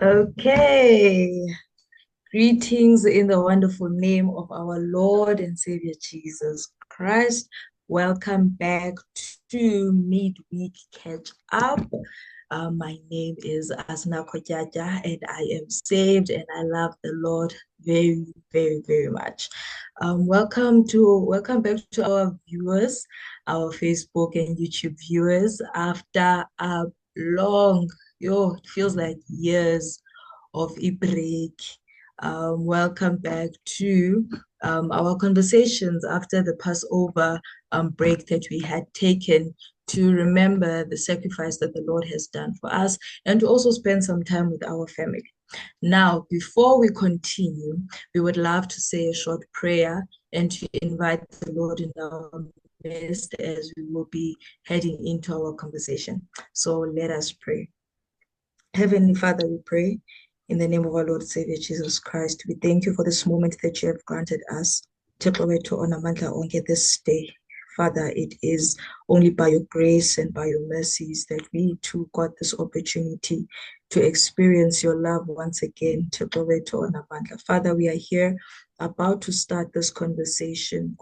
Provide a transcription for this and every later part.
Okay. Greetings in the wonderful name of our Lord and Savior Jesus Christ. Welcome back to Midweek Catch Up. My name is Asna Kojaja, and I am saved and I love the Lord very, very, very much. Welcome back to our viewers, our Facebook and YouTube viewers. After a long, it feels like years of a break. Welcome back to our conversations after the Passover break that we had taken to remember the sacrifice that the Lord has done for us and to also spend some time with our family. Now, before we continue, we would love to say a short prayer and to invite the Lord in our midst as we will be heading into our conversation. So let us pray. Heavenly Father, we pray in the name of our Lord Savior Jesus Christ. We thank you for this moment that you have granted us to glory to honor Mandla onke this day. Father, it is only by your grace and by your mercies that we too got this opportunity to experience your love once again to glory to honor Mandla. Father, we are here about to start this conversation,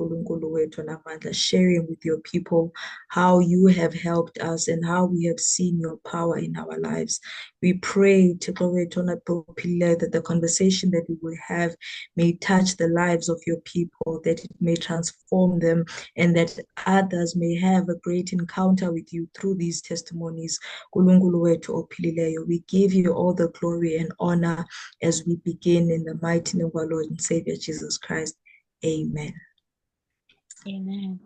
sharing with your people how you have helped us and how we have seen your power in our lives. We pray that the conversation that we will have may touch the lives of your people, that it may transform them, and that others may have a great encounter with you through these testimonies. We give you all the glory and honor as we begin in the mighty name of our Lord and Savior Jesus Christ. Amen. Amen.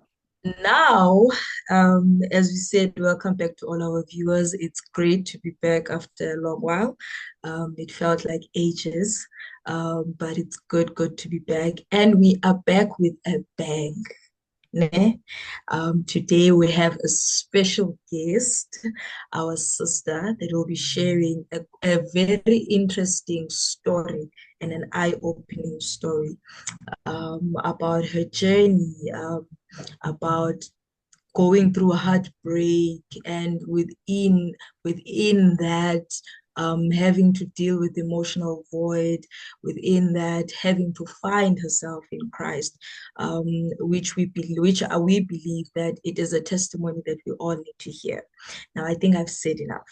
Now, as we said, welcome back to all our viewers. It's great to be back after a long while. It felt like ages, but it's good to be back. And we are back with a bang. Today we have a special guest, our sister, that will be sharing a very interesting story and an eye-opening story about her journey, about going through heartbreak, and within that, having to deal with emotional void, within that having to find herself in Christ, which we believe that it is a testimony that we all need to hear. Now, I think I've said enough.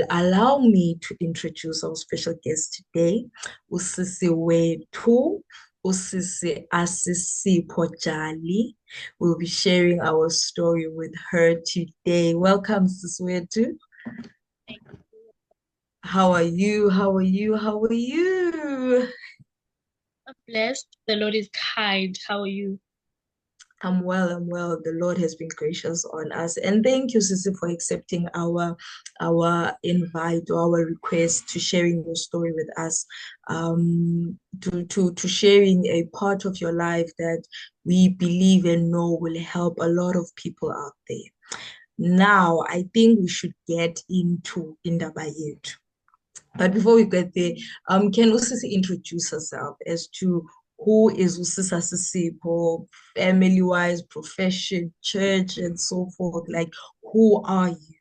Allow me to introduce our special guest today, Usisi Wethu, Usisi Asisipho Jali. We'll be sharing our story with her today. Welcome, Sis Wetu. How are you? How are you? How are you? I'm blessed. The Lord is kind. How are you? I'm well, I'm well. The Lord has been gracious on us. And thank you, Sisi, for accepting our invite or our request to sharing your story with us, to sharing a part of your life that we believe and know will help a lot of people out there. Now, I think we should get into Indaba Yethu. But before we get there, can Usisi introduce herself as to who is Usisa Sisipo, family-wise, profession, church, and so forth? Like, who are you?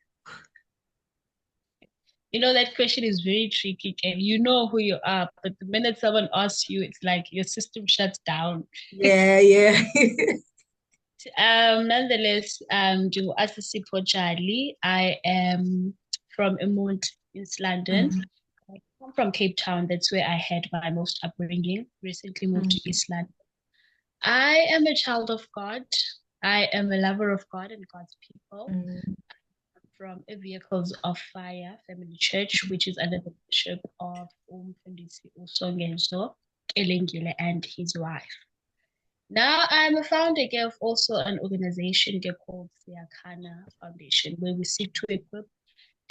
You know, that question is very tricky, and you know who you are, but the minute someone asks you, it's like your system shuts down. Yeah, yeah. Nonetheless, to Asisipho Jali, I am from Emont, East London. Mm, I come from Cape Town. That's where I had my most upbringing. Recently moved mm, to East London. I am a child of God. I am a lover of God and God's people. mm, From a Vehicles of Fire Family Church, which is under the bishop of Umfundisi Usongenzo Kelengile and his wife. Now I'm a founder of also an organization called Siakana Foundation, where we seek to equip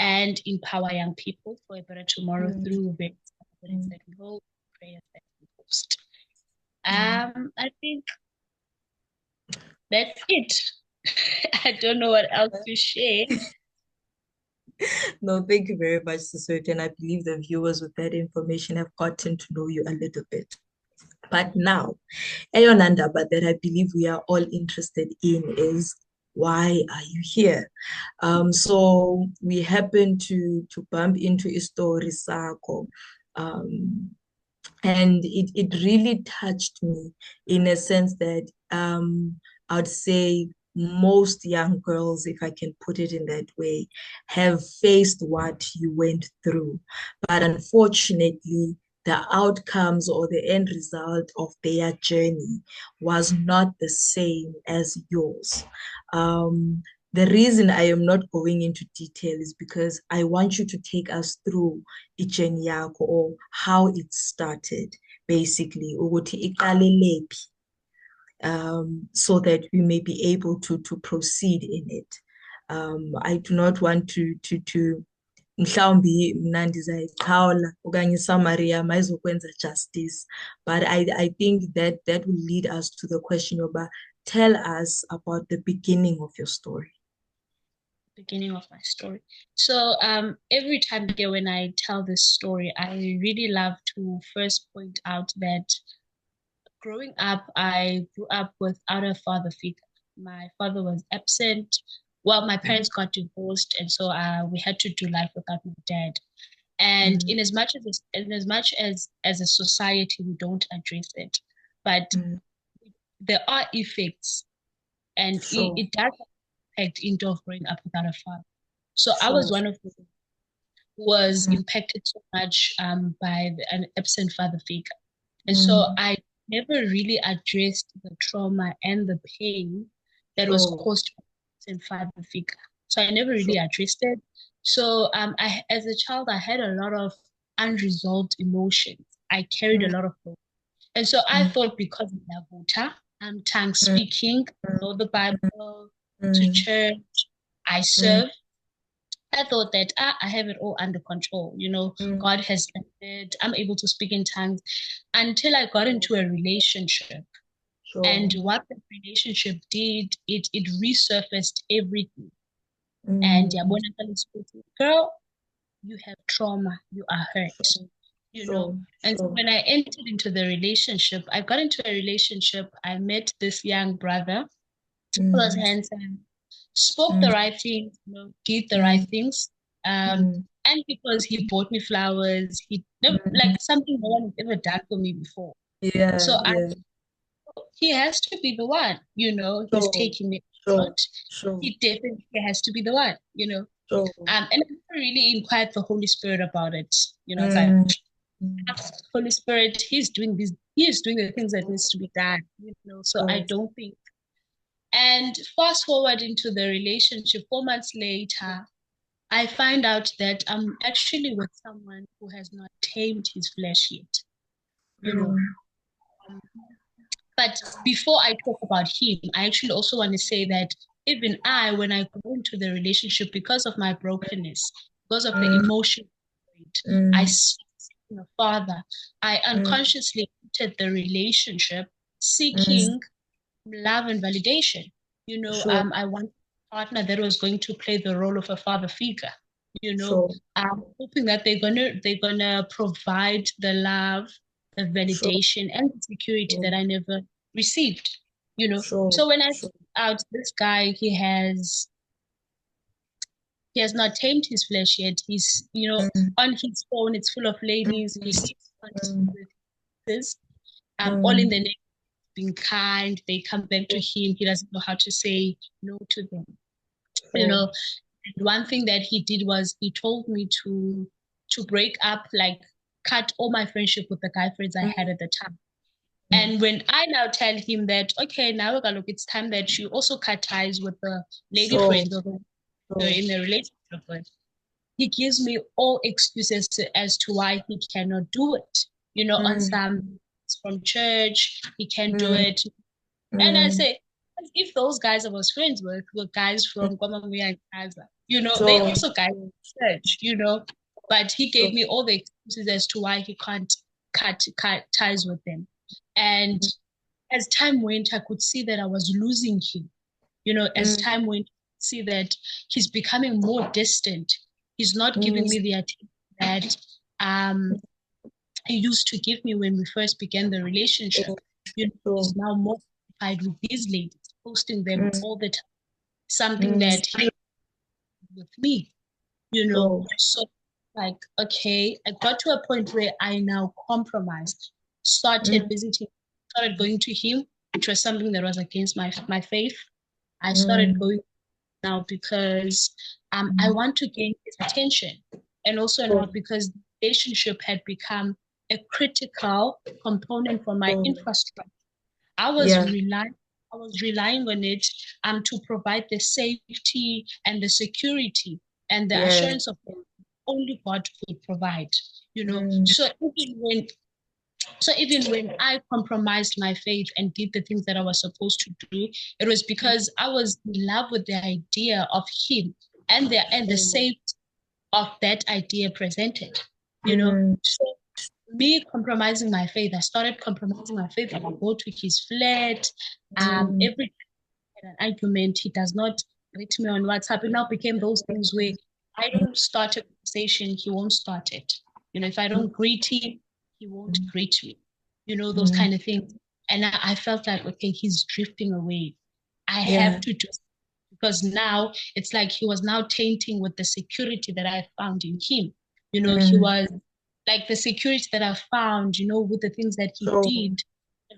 and empower young people for a better tomorrow mm, through various gatherings mm, that we hold, prayers that we host. mm. I think that's it. I don't know what else to share. No, thank you very much, Sister. And I believe the viewers with that information have gotten to know you a little bit. But now, eyona ndaba that I believe we are all interested in is why are you here? So we happened to bump into Istori Sako. Um, and it really touched me in a sense that I'd say most young girls, if I can put it in that way, have faced what you went through. But unfortunately, the outcomes or the end result of their journey was not the same as yours. Um, the reason I am not going into detail is because I want you to take us through i-journey yakho or how it started, basically, ukuthi iqale lephi, so that we may be able to proceed in it. I do not want to mhlawumbi mna ndizayiqhawula okanye isummary yam ayizokwenza justice, but I think that will lead us to the question yoba tell us about the beginning of your story. Beginning of my story. So every time here when I tell this story, I really love to first point out that growing up, I grew up without a father figure. My father was absent. Well, my parents got divorced, and so we had to do life without my dad. And in as much as a society we don't address it, but there are effects, and Sure. it does impact into growing up without a father. So I Sure. was one of those who was impacted so much by an absent father figure. And so I never really addressed the trauma and the pain that was caused by an absent father figure. So I never really addressed it. So as a child, I had a lot of unresolved emotions. I carried a lot of those. And so I thought because I'm Navota, I'm tongue speaking, know the Bible, to church, I serve. I thought that I have it all under control. God has done it. I'm able to speak in tongues until I got into a relationship. Sure. And what the relationship did, it resurfaced everything. And girl, you have trauma, you are hurt. And so when I entered into the relationship, I got into a relationship. I met this young brother who was handsome, spoke the right things, did the right things. And because he bought me flowers, he never, like something no one had ever done for me before. Yeah. So he has to be the one, he's taking me out. He definitely has to be the one, And I never really inquired the Holy Spirit about it. It's like, Holy Spirit, he's doing this, he is doing the things that needs to be done, so I don't think. And fast forward into the relationship, 4 months later, I find out that I'm actually with someone who has not tamed his flesh yet, But before I talk about him, I actually also want to say that even when I go into the relationship, because of my brokenness, because of the emotion, I seek a father. I unconsciously entered the relationship seeking love and validation. I want a partner that was going to play the role of a father figure. I'm hoping that they're gonna provide the love, the validation, and the security that I never received. So when I found out this guy, he has not tamed his flesh yet. He's on his phone, it's full of ladies. He sees with this, all in the name of being kind. They come back to him. He doesn't know how to say no to them. And one thing that he did was he told me to break up, like cut all my friendship with the guy friends I had at the time. And when I now tell him that, okay, now look, it's time that you also cut ties with the lady friends you're in a relationship with, he gives me all excuses as to why he cannot do it. On some from church, he can't do it. And I say, if those guys I was friends with were guys from Kwamamuya and Kaza, they also guys in church, But he gave me all the excuses as to why he can't cut ties with them. And as time went, I could see that I was losing him. As time went, I see that he's becoming more distant. He's not giving me the attention that he used to give me when we first began the relationship. He's now more occupied with these ladies, posting them all the time. something Mm. that he with me, Sure. So like, okay, I got to a point where I now compromised, started Mm. visiting, started going to him, which was something that was against my faith. I started Mm. going now because I Mm. want to gain his attention. And also now Sure. because the relationship had become a critical component for my Sure. infrastructure. I was Yeah. relying I was relying on it to provide the safety and the security and the Yeah. assurance of only God could provide. Mm. So even when I compromised my faith and did the things that I was supposed to do, it was because I was in love with the idea of him and the Sure. safety of that idea presented. Mm. So me compromising my faith, I started compromising my faith. I would go to his flat. Mm. Every an argument, he does not greet me on WhatsApp. It now became those things where I don't start a conversation, he won't start it. If I don't greet him, he won't greet me. Those Mm. kind of things. And I felt like, okay, he's drifting away. I have Yeah. to do, because now it's like he was now tainting with the security that I found in him. He Mm. was like the security that I found, with the things that he Sure. did,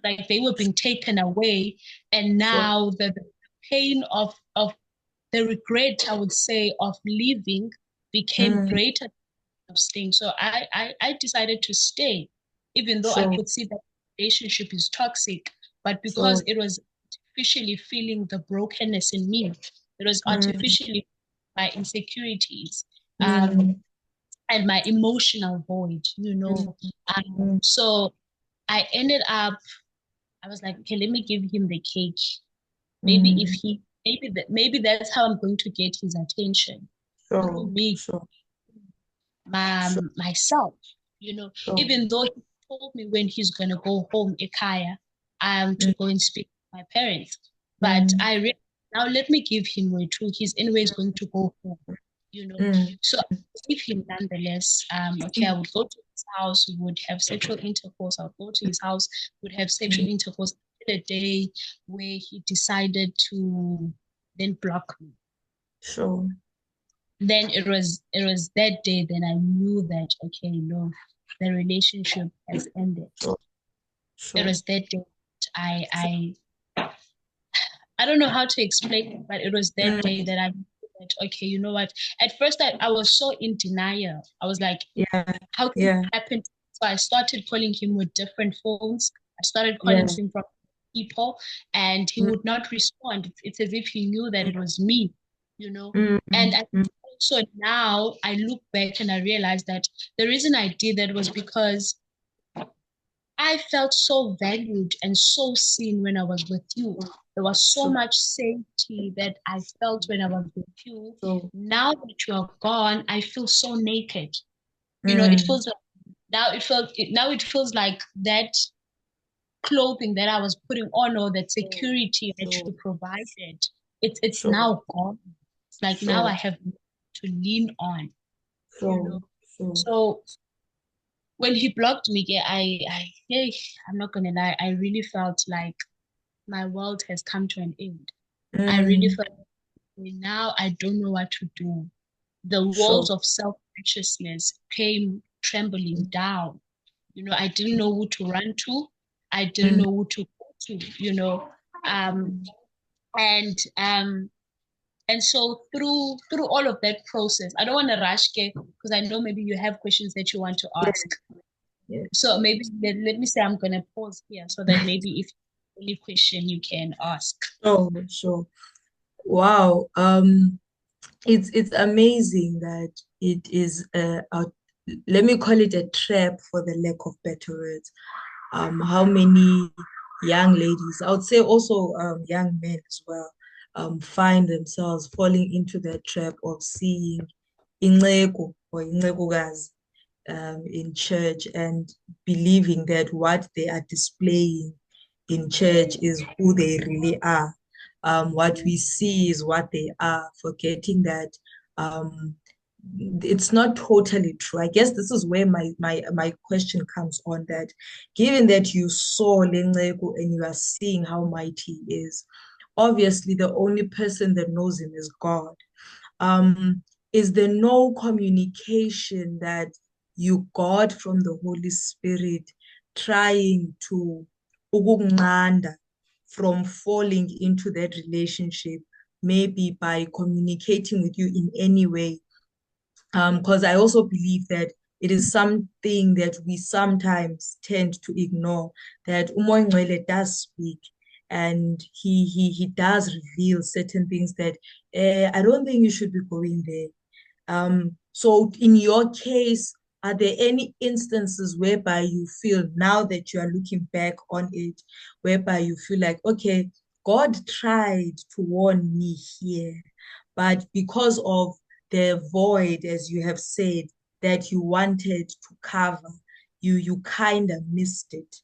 like they were being taken away. And Sure. now the pain of the regret, I would say, of leaving became Mm. greater than of staying. So I decided to stay, even though I Sure. could see that the relationship is toxic, but because Sure. it was artificially feeling the brokenness in me, it was Mm. artificially my insecurities, Mm. and my emotional void, Mm. Mm. So I ended up, I was like, okay, let me give him the cake. Mm. Maybe that's how I'm going to get his attention, through Sure. me, Sure. Sure. myself. Sure. Even though he told me when he's gonna go home, Ikaya, to Mm. go and speak to my parents. But Mm. now let me give him way too. He's anyways going to go home. Mm. So I give him nonetheless. Okay, I would go to his house, we would have sexual intercourse. I would go to his house, would have sexual Mm. intercourse until a day where he decided to then block me. Sure. Then it was that day that I knew that, okay, no, the relationship has ended. Sure. It Sure. was that day I Sure. I I don't know how to explain it, but it was that day Mm. that I knew that, okay, you know what? At first I was so in denial. I was like, Yeah. how can it Yeah. happen? So I started calling him with different phones. I started calling Yeah. him from people, and he Mm. would not respond. It's as if he knew that it was me, you know. Mm. And Mm. Mm. so now I look back and I realize that the reason I did that was because I felt so valued and so seen when I was with you. There was so Sure. much safety that I felt when I was with you. Sure. Now that you are gone, I feel so naked. It Mm. feels like now it feels like that clothing that I was putting on, or that Sure. security that Sure. you provided. It's Sure. now gone. It's like now I Sure. have to lean on, you know. Sure. Sure. So when he blocked me, yeah, hey, I'm not gonna lie, I really felt like my world has come to an end. I really Mm. felt like now I don't know what to do. The Sure. walls of self-righteousness came trembling down. I didn't know who to run to. I didn't Mm. know who to go to. Um, and so through all of that process, I don't want to rush because I know maybe you have questions that you want to Yeah. ask. Yeah. So maybe let me say I'm gonna pause here so that maybe if any question you can ask. Sure. Sure. Wow. It's amazing that it is let me call it a trap for the lack of better words. How many young ladies, I would say also young men as well, find themselves falling into that trap of seeing inxeko or inxekokazi in church and believing that what they are displaying in church is who they really are. What we see is what they are, forgetting that it's not totally true. I guess this is where my question comes on, that given that you saw Lenceku and you are seeing how mighty he is, obviously the only person that knows him is God. Um, is there no communication that you got from the Holy Spirit trying to ukukunqanda from falling into that relationship, maybe by communicating with you in any way? Because I also believe that it is something that we sometimes tend to ignore, that Umoya Ngcwele does speak and he does reveal certain things that I don't think you should be going there. So in your case, are there any instances whereby you feel, now that you are looking back on it, whereby you feel like, okay, God tried to warn me here, but because of the void, as you have said, that you wanted to cover, you kind of missed it.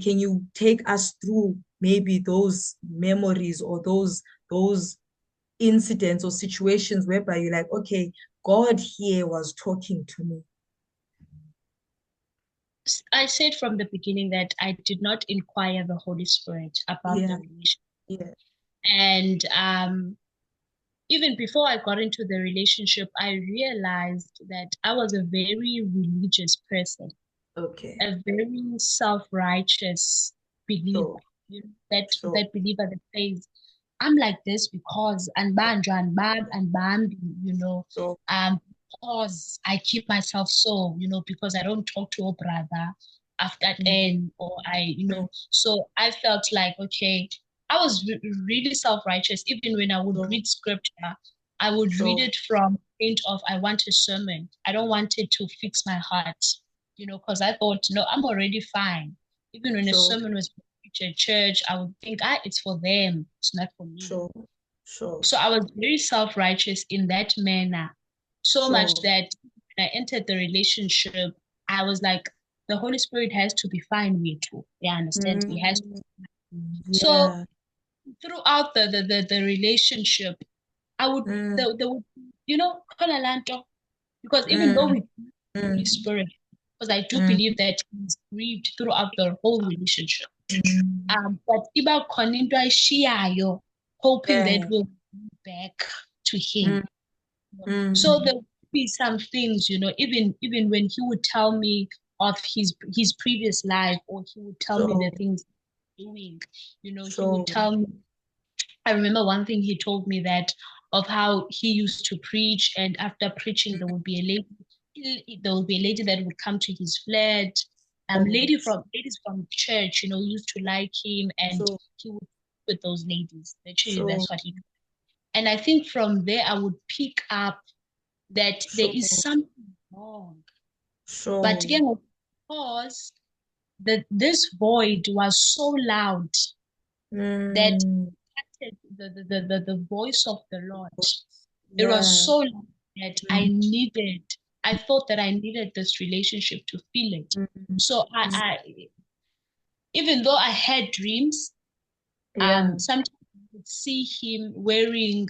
Can you take us through maybe those memories or those incidents or situations whereby you're like, okay, God here was talking to me? I said from the beginning that I did not inquire the Holy Spirit about the Yeah, relationship. yeah. And even before I got into the relationship, I realized that I was a very religious person, Okay. a very self-righteous believer. So, You know, so, that believer that says, I'm like this because and banjo and bam and bambi, so, because I keep myself so, because I don't talk to a brother after mm, 10 or mm, so I felt like, okay, I was really self-righteous. Even when I would so, read scripture, I would read so, it from point of, I want a sermon. I don't want it to fix my heart, because I thought, no, I'm already fine. Even when a so, sermon was preached at church, I would think, it's for them. It's not for me. so, so, So I was very self-righteous in that manner, so much so, that when I entered the relationship, I was like, the Holy Spirit has to be fine with you. You understand? He has to. mm, So yeah, throughout the relationship, I would mm, there would khona laa nto, because even though mm, we Holy mm, Spirit, because I do mm, believe that He's grieved throughout the whole relationship. mm, But iba khona into ayishiyayo, hoping that yeah, we'll go back to mm, Him. So mm, there would be some things, even when He would tell me of his previous life, or He would tell me the so, things he's doing, He so, would tell me. I remember one thing He told me, that of how He used to preach, and after preaching, there would be a lady. There would be a lady that would come to His flat. so, Ladies from church, used to like Him, and so, He would with those ladies. Literally, so, that's what He did. And I think from there, I would pick up that there so, is something wrong. But so, again, because this void was so loud that mm, the voice of the Lord. It was yeah, so loud that mm, I thought that I needed this relationship to feel it. mm, So mm, even though I had dreams, yeah, sometimes I would see Him wearing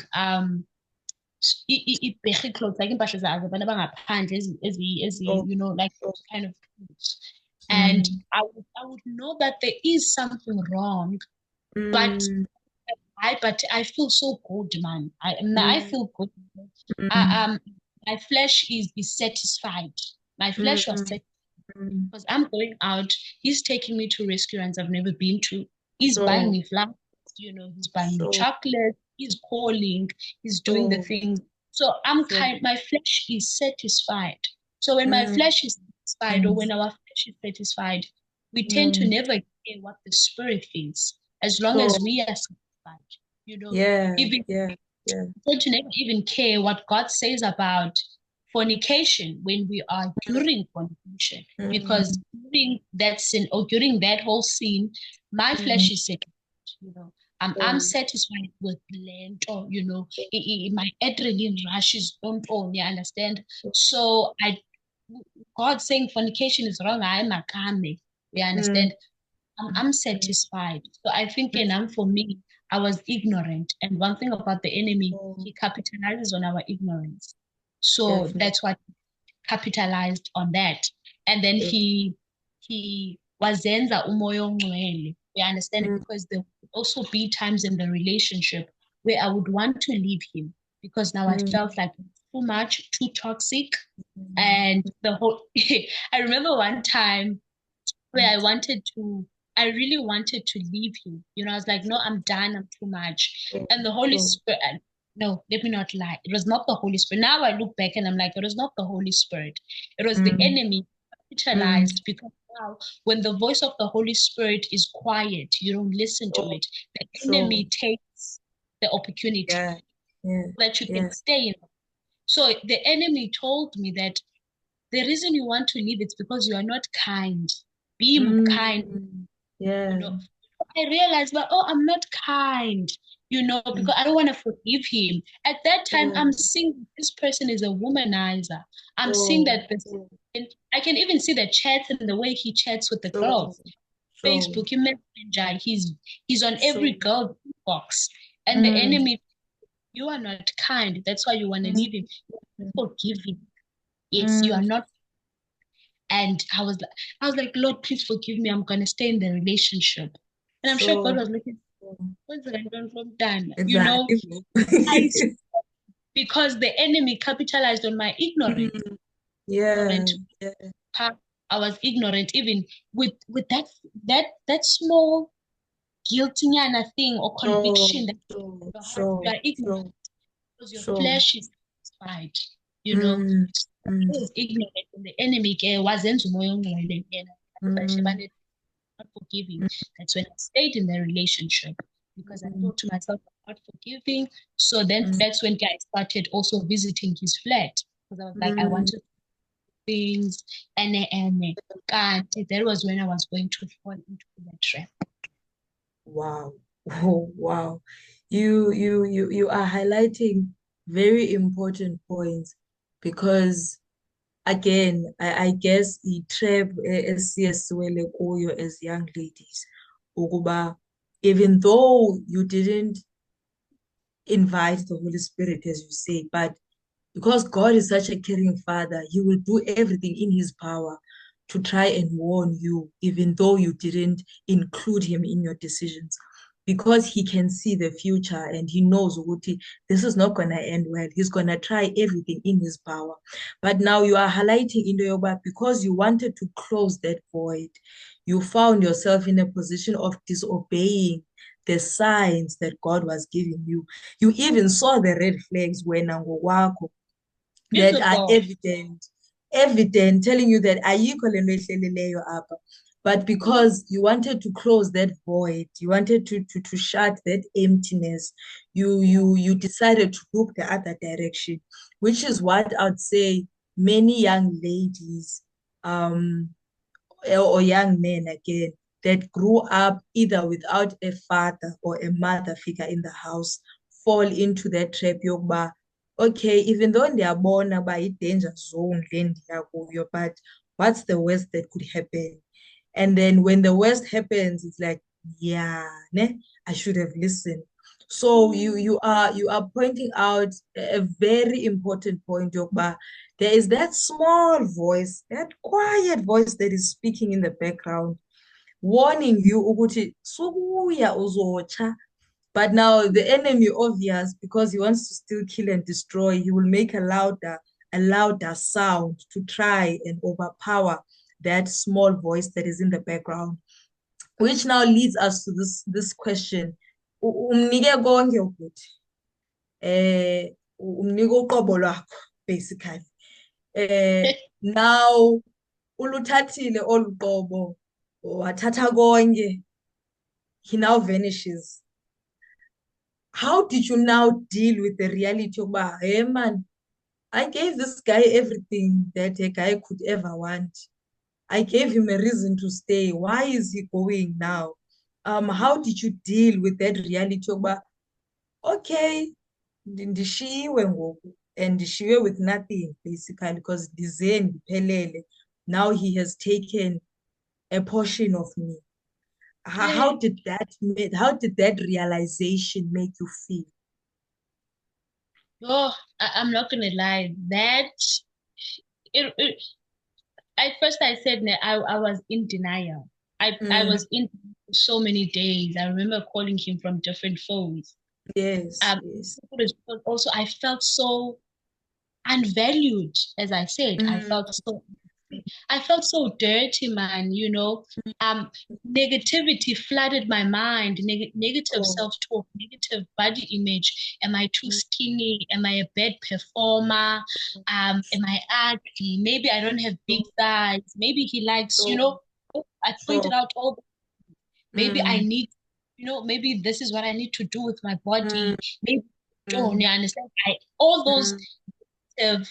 ibherhi clothes, like impahla zabantu abangaphandle, so, like so, those kind of clothes. And mm, I would know that there is something wrong, but mm, I feel so good, man. I mm, feel good. mm, My flesh is satisfied. My flesh was mm, satisfied mm, because I'm going out. He's taking me to restaurants I've never been to. He's buying so, me flowers, he's buying me so, chocolate. He's calling. He's doing the so, things. So so, my flesh is satisfied. So when my mm, flesh is satisfied, or mm, when our flesh is satisfied, we tend to mm, never care what the spirit thinks, as long as so, we are satisfied. yeah, Even yeah, yeah, tend to never even care what God says about fornication when we are during fornication, because mm, during that sin, or during that whole scene, my mm, flesh is satisfied. I'm so, satisfied with land, or my adrenaline rushes on. You understand? so, So God saying fornication is wrong. I'm a kame. You mm, understand? I'm satisfied. So I think, mm, for me, I was ignorant. And one thing about the enemy, so, he capitalizes on our ignorance. So definitely, that's what capitalized on that. And then definitely. he wazenza umoya ongcwele. We understand it, Mm, because also be times in the relationship where I would want to leave him because now I Mm, felt like it's too much, too toxic. mm, And the whole, I remember one time where I really wanted to leave him. I was like, no, I'm done. I'm too much. mm. And the Holy Sure, Spirit, no, let me not lie. It was not the Holy Spirit. Now I look back and I'm like, it was not the Holy Spirit. It was the mm, enemy mm, capitalized because now when the voice of the Holy Spirit is quiet, you don't listen to sure, it. The sure. enemy takes the opportunity Yeah, yeah, that you can yeah. stay in. So the enemy told me that the reason you want to leave is because you are not kind. Be kind, Mm, you yeah, know. I realized that, oh, I'm not kind, mm, because I don't want to forgive him. At that time, sure, I'm seeing this person is a womanizer. I'm seeing sure, that this, and I can even see the chats and the way he chats with the sure, girls. sure, Facebook, Messenger, he's on every sure. girl box. And the Mm, enemy, you are not kind. That's why you want to mm, leave him. You are mm, not forgiving. Yes, you are mm, not. And I was like, Lord, please forgive me. I'm gonna stay in the relationship. And I'm sure God sure, was looking, sure. what's the random from time? Exactly. I because the enemy capitalized on my ignorance. Mm, yeah, Ignorant yeah. how I was ignorant, even with that small guilty thing or Sure, conviction that sure, your heart you sure, are ignorant sure, because your sure. flesh is satisfied. You know, Mm, I mm, was ignorant and the enemy wazenza umoya ongcwele yena mm, not forgiving. That's when I stayed in the relationship because I mm, thought to myself, I'm not forgiving. So then mm, that's when I started also visiting his flat because I was like, I want mm. to do things and God, that was when I was going to fall into that trap. Wow. Oh, wow. You are highlighting very important points because again, I guess the trap esiye siwele kuyo as young ladies ukuba even though you didn't invite the Holy Spirit as you say, but because God is such a caring father, he will do everything in his power to try and warn you, even though you didn't include him in your decisions. Because he can see the future and he knows Uguti, this is not going to end well. He's going to try everything in his power. But now you are highlighting in Yoba because you wanted to close that void. You found yourself in a position of disobeying the signs that God was giving you. You even saw the red flags when ngokwakho that are Visible. evident, telling you that ayikho le nto ehlelileyo apha. But because you wanted to close that void, you wanted to shut that emptiness, you decided to look the other direction, which is what I'd say many young ladies or young men again that grew up either without a father or a mother figure in the house fall into that trap yokuba okay, even though ndiyabona uba yi-danger zone le ndiya kuyo, but what's the worst that could happen? And then when the worst happens, it's like, yeah, ne, I should have listened. So you are pointing out a very important point, Yokba. There is that small voice, that quiet voice that is speaking in the background, warning you ukuthi sukuya uzotsha. But now the enemy obvious because he wants to still kill and destroy, he will make a louder sound to try and overpower that small voice that is in the background. Which now leads us to this question. Umnike konke ukuthi umnika uqobo lwakho basically. Now uluthathile olu qobo wathatha konke, he now vanishes. How did you now deal with the reality of, hey man, I gave this guy everything that a guy could ever want. I gave him a reason to stay. Why is he going now? How did you deal with that reality of, okay, ndishiyiwe ngoku and ndishiywe with nothing basically because ndize ndiphelele. Now he has taken a portion of me. How did that realization make you feel? Oh, I'm not gonna lie. It, at first I said I was in denial. I was in so many days. I remember calling him from different phones. Yes, Um, yes. but also I felt so unvalued, as I said. Mm, I felt so dirty, man, you know. Um, Negativity flooded my mind, negative oh, self-talk, negative body image. Am I too skinny? Am I a bad performer? Am I ugly? Maybe I don't have big thighs. Maybe he likes, you sure, know, I pointed sure. out all, maybe I Mm, need, you know, maybe this is what I need to do with my mm, body. Maybe don't you mm, understand? All those mm, negative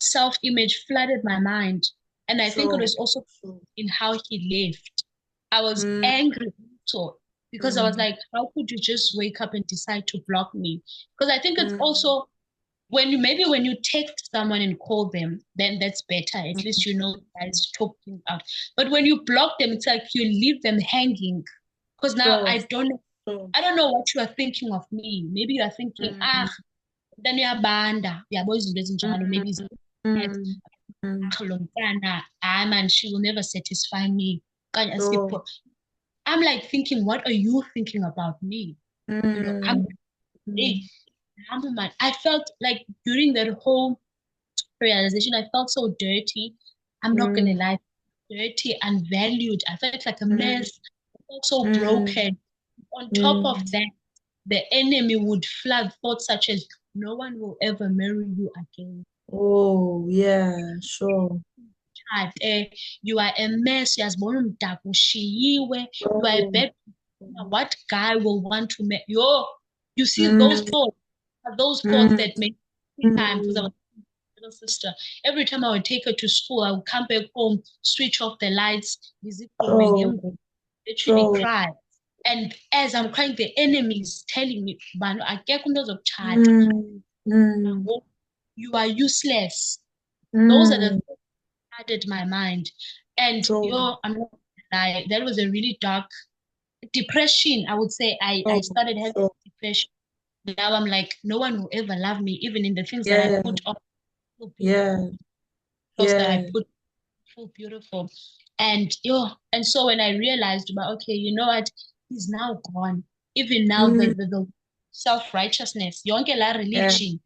self-image flooded my mind. And I think it sure, was also sure. in how he left. I was Mm, angry so because I was mm, like, how could you just wake up and decide to block me? Because I think it's mm, also when you text someone and call them, then that's better. At least you know guys talking out. But when you block them, it's like you leave them hanging. Because now sure, sure. I don't know what you are thinking of me. Maybe you are thinking, Mm, then uyabanda, uyabo izinto ezinjalo, mm, maybe mm, mm, lo mntana, hayi man, she will never satisfy me. Okanye sure. I'm like thinking, what are you thinking about me? You know, Mm, hey, mm, man. I felt like during that whole realization, I felt so dirty. I'm not gonna mm, lie, dirty, unvalued. I felt like a mm, mess. I felt so mm, broken. On top of mm. that, the enemy would flood thoughts such as, no one will ever marry you again. Oh, yeah, sure. Kade, you are a mess, uyazibona umdaka ushiyiwe, you are a Oh, bad partner. What guy will want to marry yo? You see mm, those thoughts mm, that make me time because I mm. was a little sister. Every time I would take her to school, I would come back home, switch off the lights, Sure, literally sure. cry. And as I'm crying, the enemy is telling me, man, I get of chat. Mm, mm, You are useless. Those are the mm. flooded my mind. And Sure, I'm not gonna lie, that was a really dark depression. I would say I sure, started having sure. depression. Now I'm like, no one will ever love me, even in the things that I Yeah, put on so beautiful, yeah, clothes that I yeah. put so beautiful. And so when I realized about okay, you know what, he's now gone. Even now Mm, the self-righteousness, yonke la yeah, religion,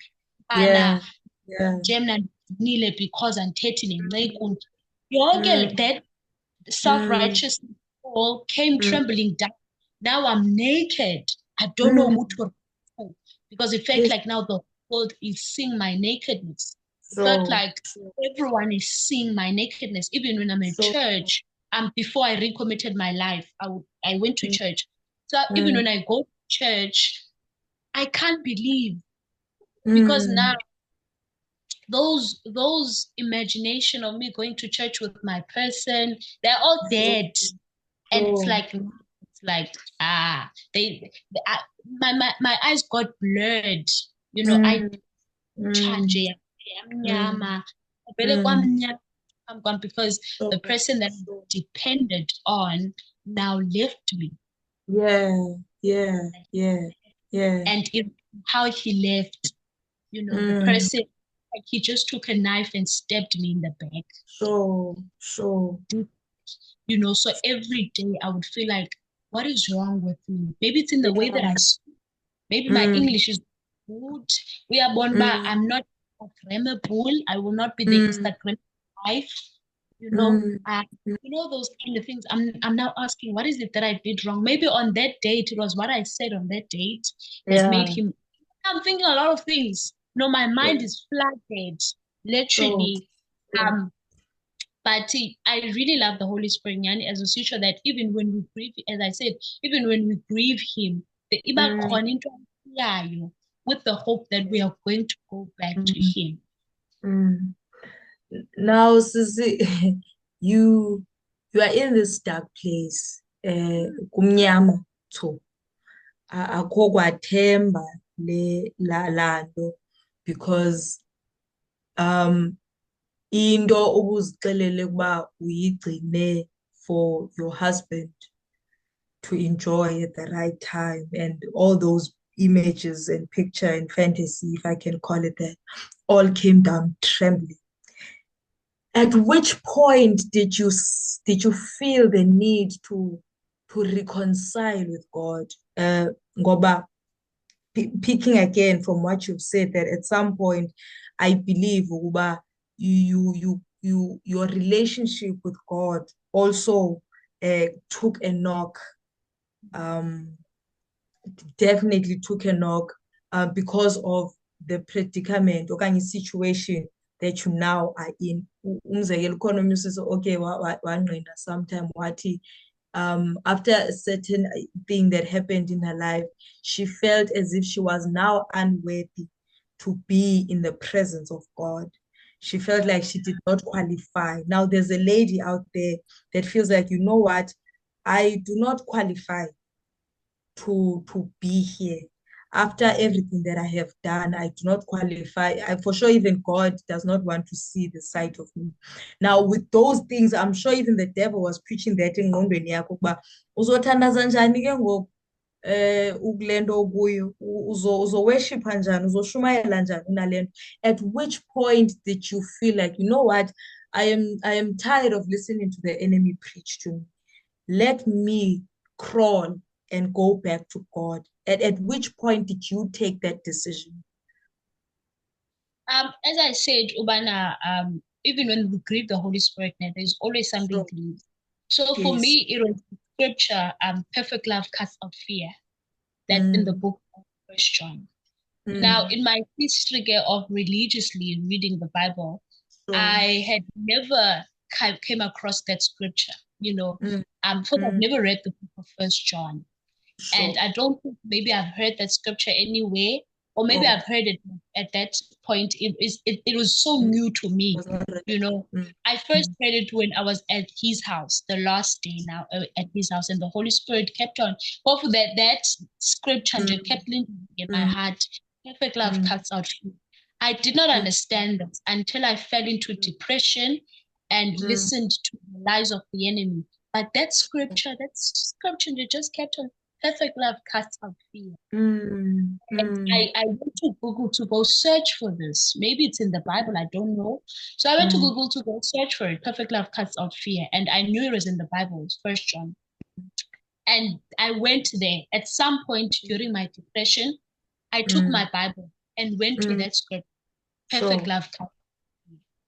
yeah, ana yeah. Gemna nile because I'm nenxekuni. Yonke Mm, that mm, self-righteous all came mm, trembling down. Now I'm naked. I don't know who mm. to report because it felt Yes, like now the world is seeing my nakedness. It felt sure, like sure, everyone is seeing my nakedness, even when I'm in sure. church. Before I recommitted my life, I went to Mm, church. So even mm, when I go to church, I can't believe because now mm. those imagination of me going to church with my person, they're all Sure, dead. And sure. it's like my eyes got blurred. You know, I Mm, mm, chanje mm, yamnyama vele mm. kwamnyama kwam because Sure, the person that I sure. depended on now left me. Yeah, yeah, yeah, yeah. And how he left, you know, the Mm, person, like he just took a knife and stabbed me in the back. sure, sure. You know, so every day I would feel like, what is wrong with me? Maybe it's in the way that I Yeah. speak. Maybe my Mm, English is good. We are born by, mm, I'm not Instagrammable. I will not be the mm, Instagram wife. You know, mm, mm. you know those kind of things. I'm now asking, what is it that I did wrong? Maybe on that date, it was what I said on that date that made Yeah, him. I'm thinking a lot of things. No, my mind yeah. is flooded, Sure, literally. sure. Um, but I really love the Holy Spirit, yani, as a teacher that even when we grieve, as I said, even when we grieve Him, the iba Mm, khona into yayo with the hope that we are going to go back to mm, Him. mm. Now, Sisi, you you are in this dark place. Kumnyama tho. Akho kwathemba la nto because into ubuzixelele ukuba uyigcine for your husband to enjoy at the right time and all those images and picture and fantasy, if I can call it that, all came down trembling. At which point did you feel the need to reconcile with God? Ngoba picking again from what you've said, that at some point I believe ukuba your relationship with God also took a knock, um definitely took a knock, because of the predicament okanye situation that you now are in. Umzekelo, ukhona omnye usisi okay wanqina sometime wathi, after a certain thing that happened in her life, she felt as if she was now unworthy to be in the presence of God. She felt like she did not qualify. Now there's a lady out there that feels like, you know what, I do not qualify to be here. After everything that I have done, I do not qualify. For sure, even God does not want to see the sight of me. Now, with those things, I'm sure even the devil was preaching that in engqondweni yakho ukuba uzothandaza njani ke ngoku, ukule nto okuyo, uzoworshipha njani, uzoshumayela njani unale nto. At which point did you feel like, you know what, I am tired of listening to the enemy preach to me. Let me crawl and go back to God. At which point did you take that decision? As I said, Ubana, even when we grieve the Holy Spirit, there's always something So, to lose. So for yes. me, it was scripture, perfect love casts out fear. That's in the Mm, book of First John. Now, mm, in my history of religiously reading the Bible, so, I had never came across that scripture. mm, First I've mm, never read the book of First John, and so, I don't think maybe I've heard that scripture anyway, or maybe oh, I've heard it at that point. It was so mm, new to me. was not read. You know, Mm, I first mm, heard it when I was at his house, the last day now at his house, and the Holy Spirit kept on. Both of that scripture and mm, kept living in my mm, heart. Perfect love mm, cuts out fear. I did not mm, understand that until I fell into depression and mm, listened to the lies of the enemy. But that scripture, they just kept on. Perfect love casts out fear. mm, And mm, I went to Google to go search for this. Maybe it's in the Bible, I don't know. So I went to mm, Google to go search for it. Perfect love casts out fear. And I knew it was in the Bible, it's First John. And I went there. At some point during my depression, I took mm, my Bible and went to mm, that script. Perfect sure, love casts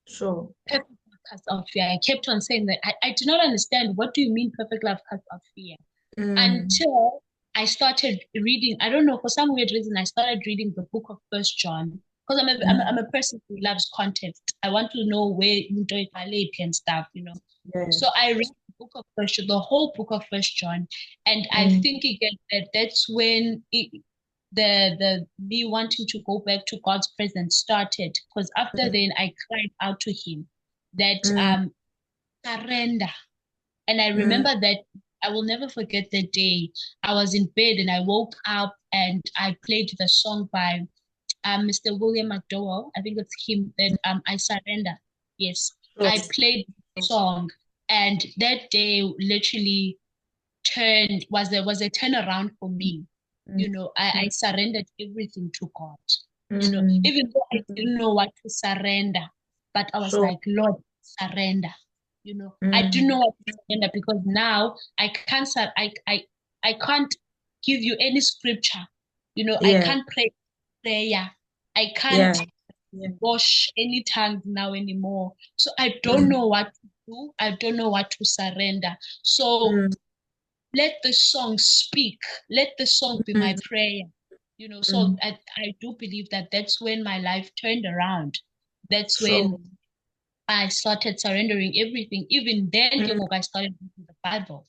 sure. perfect love casts out fear. I kept on saying that. I did not understand, what do you mean perfect love casts out fear? Mm, Until I started reading. I don't know, for some weird reason, I started reading the book of First John because I'm mm, a person who loves context. I want to know where into it and stuff. So yes. I read the book of First John, the whole book of First John, and I Mm, think again that's when the me wanting to go back to God's presence started. Because after mm, then, I cried out to Him that mm, surrender. And I mm, remember that I will never forget the day I was in bed and I woke up and I played the song by Mr. William McDowell. I think it's him that I surrender. Yes, sure, I played the song, and that day literally was a turnaround for me. mm, I surrendered everything to God. mm, Even though I mm, didn't know what to surrender, but I was sure. like, Lord, surrender. I didn't know Mm, what to surrender because now I can't give you any scripture. I yeah, can't pray prayer. I can't yeah, yeah. wash any tongues now anymore. So I don't Mm, know what to do. I don't know what to surrender. So mm, let the song speak. Let the song be mm, my prayer. So mm, I do believe that that's when my life turned around. That's when sure. I started surrendering everything. Even then, Mm, I started reading the Bible.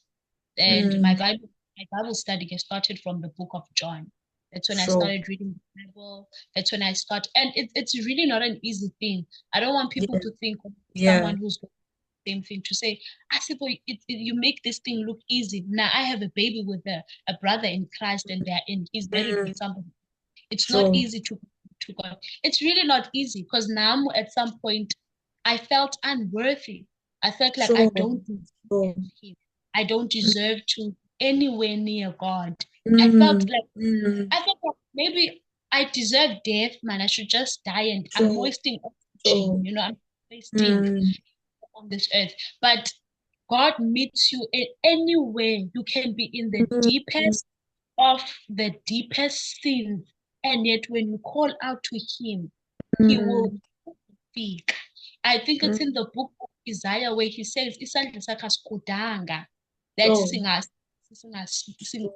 And mm, my Bible study started from the book of John. That's when I sure. started reading the Bible. That's when I start, and it's really not an easy thing. I don't want people Yeah, to think of yeah. someone who's got the same thing to say, Asibo, you make this thing look easy. Now I have a baby with a brother in Christ, and he's married Mm, with somebody. It's not sure, easy to God. It's really not easy because now at some point I felt unworthy. I felt like I sure, don't deserve sure. him. I don't deserve to anywhere near God. I felt Mm, like mm, I felt like maybe I deserve death, man. I should just die and I'm sure, wasting oxygen. sure. I'm wasting. Mm, on this earth. But God meets you in anywhere. You can be in the Mm, deepest of the deepest sins, and yet when you call out to Him, He will mm, speak. I think it's in mm. the book of Isaiah where He says, "Isandla sakhe asikudanga," that Sure,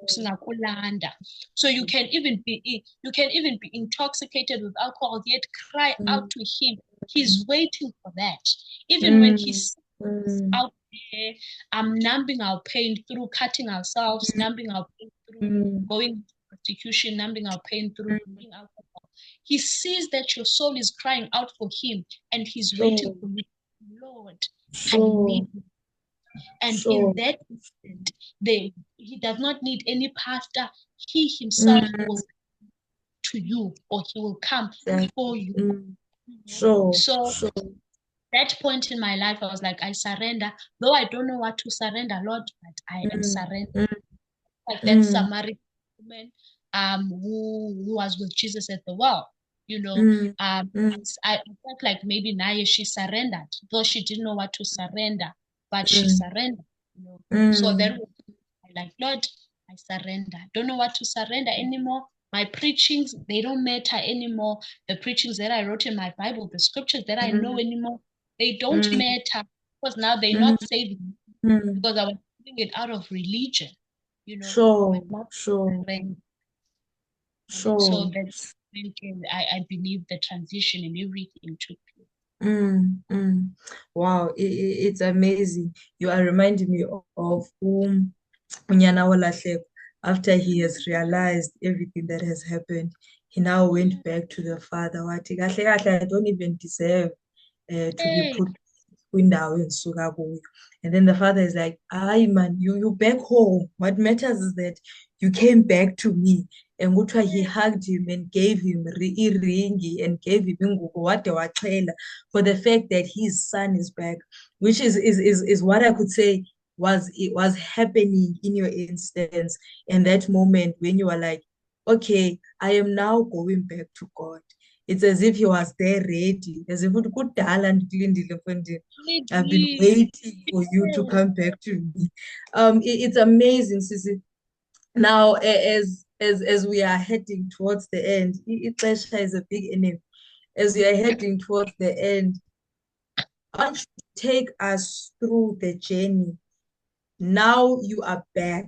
singakulanda. So you can even be intoxicated with alcohol, yet cry out mm, to Him. He's waiting for that. Even when He mm, sees mm, out there, numbing our pain through cutting ourselves, numbing our pain through mm, going to prostitution, numbing our pain through mm. drinking alcohol. He sees that your soul is crying out for Him, and He's waiting Sure, for you. Lord, I sure, need you. And in sure. that instant, He does not need any pastor. He Himself Mm, will to you, or He will come for exactly. you. Mm, You know? sure, So sure. that point in my life, I was like, I surrender. Though I don't know what to surrender, Lord, but I am Mm, surrendering. mm, Like that mm, Samaritan woman who was with Jesus at the well. You know, mm, mm, I felt like maybe Naya, she surrendered, though she didn't know what to surrender, but she mm, surrendered, you know. So mm, then I like, Lord, I surrender. Don't know what to surrender anymore. My preachings, they don't matter anymore. The preachings that I wrote in my Bible, the scriptures that I know mm, anymore, they don't mm, matter because now they're mm, not saving me mm. because I was doing it out of religion, you know. But Sure, now sure, surrender. And so sure. that's when I believe the transition and everything took place. Mm, mm. Wow, it's amazing. You are reminding me of Unyana Walahleko. After he has realized everything that has happened, he now went Mm. back to the father. Wathi, "Kahle kahle, I don't even deserve to be Hey, put kwindawo endisuka kuyo." And then the father is like, "Hayi man, you back home. What matters is that you came back to me." And kuthiwa he hey, hugged him and gave him iringi and gave him ingubo wade wachela for the fact that his son is back, which is what I could say was happening in your instance in that moment when you were like, okay, I am now going back to God. It's as if he was there ready, as if ukuthi kudala ndikulindile mfondini. I've been really? waiting for you to Yes. come back to me. It's amazing, Sisi. Now, as we are heading towards the end, ixesha is a big enemy. As we are heading towards the end, I want you to take us through the journey. Now you are back.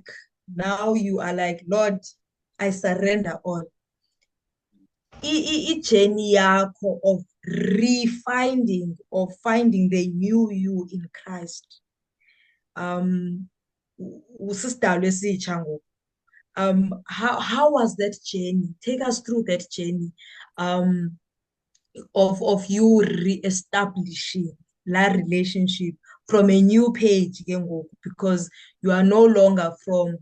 Now you are like, Lord, I surrender all. I-journey yakho of refinding or finding the new you in Christ. Um, usisidalwa esitsha ngoku. How was that journey? Take us through that journey of you re-establishing that relationship from a new page ke ngoku, because you are no longer from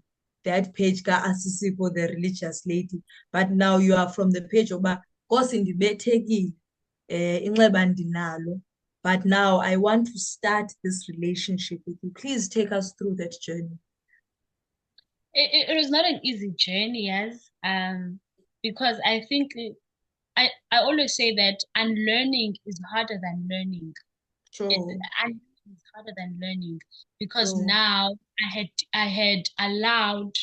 that page ka-Asisipo the religious lady, but now you are from the page oba Nkosi ndibethekile, inxeba ndinalo, but now I want to start this relationship with you. Please take us through that journey. It was not an easy journey, yes. Because I think I always say that unlearning is harder than learning. It Sure, unlearning is harder than learning because sure. now I had allowed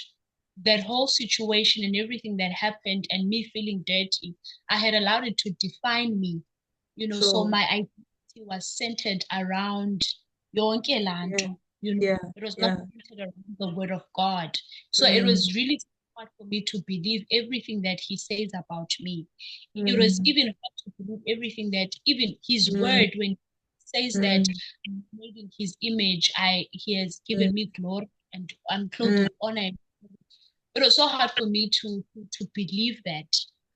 that whole situation and everything that happened and me feeling dirty, I had allowed it to define me, you know, so Sure. my identity was centered around yonke Yeah, lanto, you know, yeah, it was not yeah. centered around the word of God. So it Mm, was really hard for me to believe everything that he says about me. It was mm, even hard to believe everything that even his mm, word when he says that mm, I'm made in his image, he has mm, given me glory and I'm clothed mm. with honor. It was so hard for me to believe that.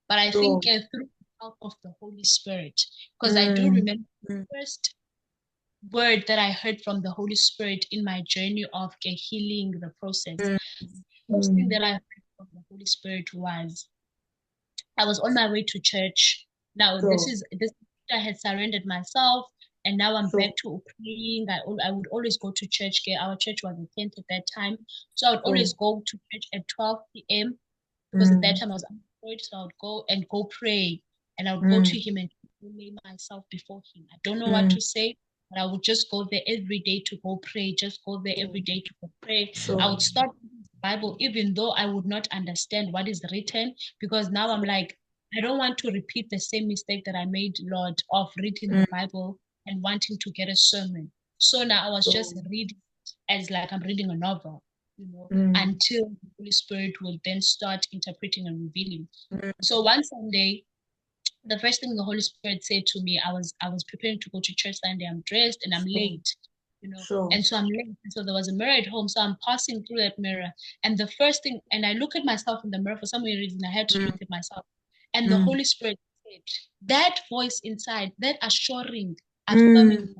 But I Sure. think through the help of the Holy Spirit, because I do Mm, remember mm, the first word that I heard from the Holy Spirit in my journey of healing the process. mm, The first thing mm. that I heard from the Holy Spirit was I was on my way to church. Now Sure, this I had surrendered myself, and now I'm sure, back to praying. I would always go to church. Okay, our church was a tent at that time, so I would sure. always go to church at 12 p.m. because at that Mm, time I was unemployed. So I would go pray, and I would go to mm, him and lay myself before him. I don't know what mm, to say. But I would just go there every day to go pray, just go there every day to go pray. I Sure. would start reading the Bible, even though I would not understand what is written, because now I'm like, I don't want to repeat the same mistake that I made, Lord, of reading the Bible and wanting to get a sermon. So now I was just reading as like I'm reading a novel, until the Holy Spirit will then start interpreting and revealing. So one Sunday, the first thing the Holy Spirit said to me, I was preparing to go to church Sunday. I'm dressed and I'm late, Sure. and so I'm late. And so there was a mirror at home. So I'm passing through that mirror. And the first thing, and I look at myself in the mirror for some reason, I had to look at myself. And the Holy Spirit said, that voice inside, that assuring, affirming,